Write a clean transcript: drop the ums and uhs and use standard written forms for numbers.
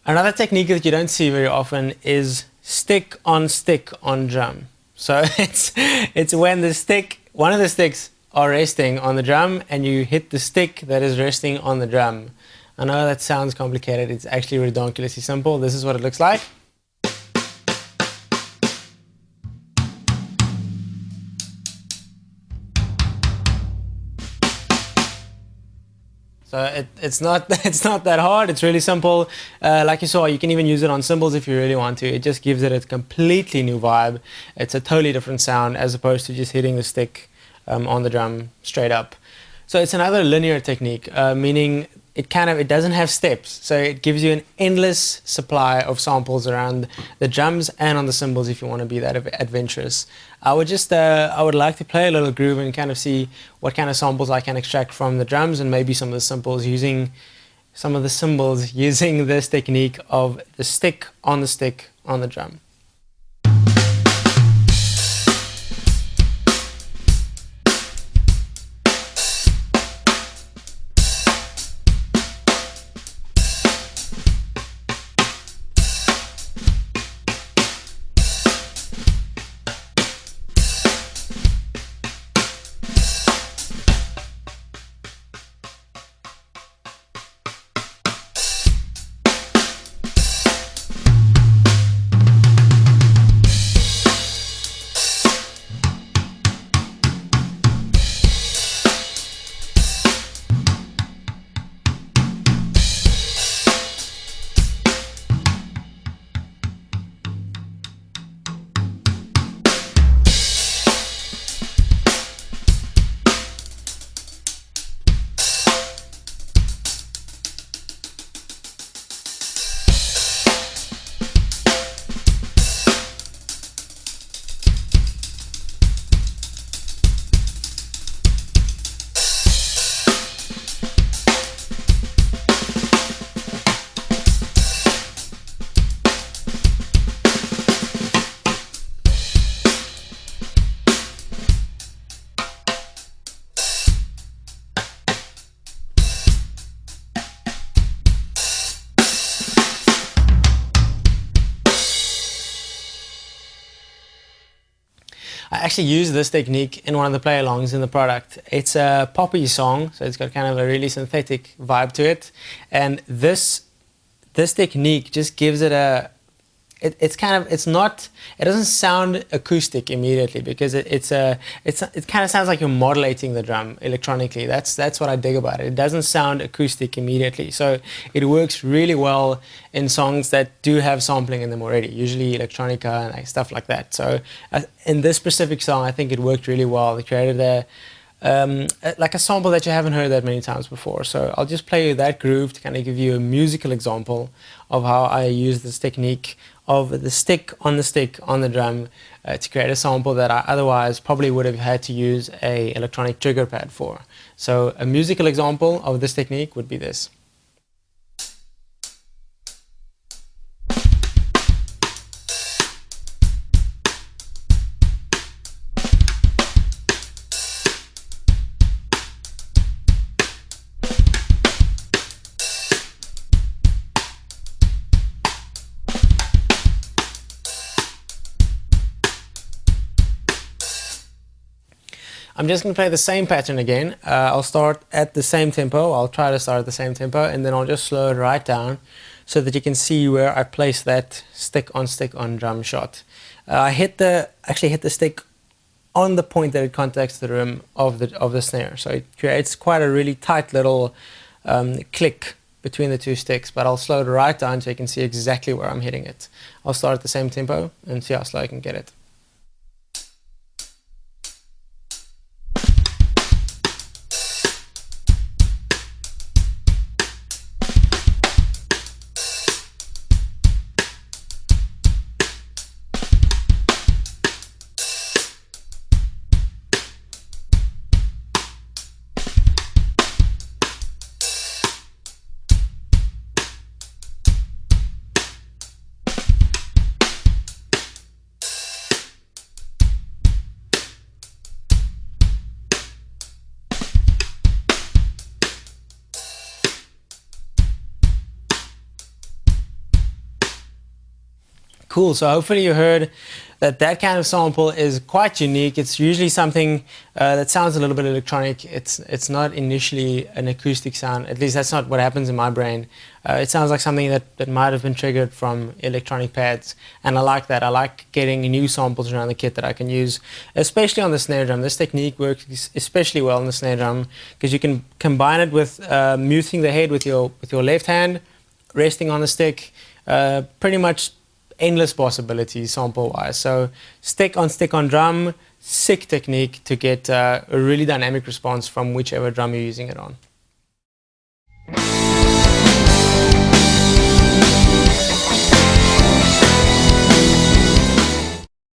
Another technique that you don't see very often is stick on drum. So it's when one of the sticks are resting on the drum and you hit the stick that is resting on the drum. I know that sounds complicated, it's actually ridiculously simple. This is what it looks like. So it's not it's not that hard. It's really simple. Like you saw, you can even use it on cymbals if you really want to. It just gives it a completely new vibe. It's a totally different sound as opposed to just hitting the stick on the drum straight up. So it's another linear technique, meaning it doesn't have steps. So it gives you an endless supply of samples around the drums and on the cymbals if you want to be that adventurous. I would like to play a little groove and kind of see what kind of samples I can extract from the drums and maybe some of the cymbals using this technique of the stick on the drum. I actually use this technique in one of the play-alongs in the product. It's a poppy song, so it's got kind of a really synthetic vibe to it. And this technique just gives it it doesn't sound acoustic immediately because it kind of sounds like you're modulating the drum electronically. That's what I dig about it. It doesn't sound acoustic immediately, so it works really well in songs that do have sampling in them already, usually electronica and stuff like that. So in this specific song, I think it worked really well. It created like a sample that you haven't heard that many times before. So I'll just play you that groove to kind of give you a musical example of how I use this technique of the stick on the drum to create a sample that I otherwise probably would have had to use a electronic trigger pad for. So a musical example of this technique would be this. I'm just going to play the same pattern again. I'll start at the same tempo. I'll try to start at the same tempo, and then I'll just slow it right down so that you can see where I place that stick on drum shot. I actually hit the stick on the point that it contacts the rim of the snare, so it creates quite a really tight little click between the two sticks. But I'll slow it right down so you can see exactly where I'm hitting it. I'll start at the same tempo and see how slow I can get it. Cool. So hopefully you heard that that kind of sample is quite unique. It's usually something that sounds a little bit electronic. It's not initially an acoustic sound. At least that's not what happens in my brain. It sounds like something that might have been triggered from electronic pads. And I like that. I like getting new samples around the kit that I can use, especially on the snare drum. This technique works especially well on the snare drum because you can combine it with muting the head with your left hand, resting on the stick, pretty much endless possibilities sample-wise. So stick on drum, sick technique to get a really dynamic response from whichever drum you're using it on.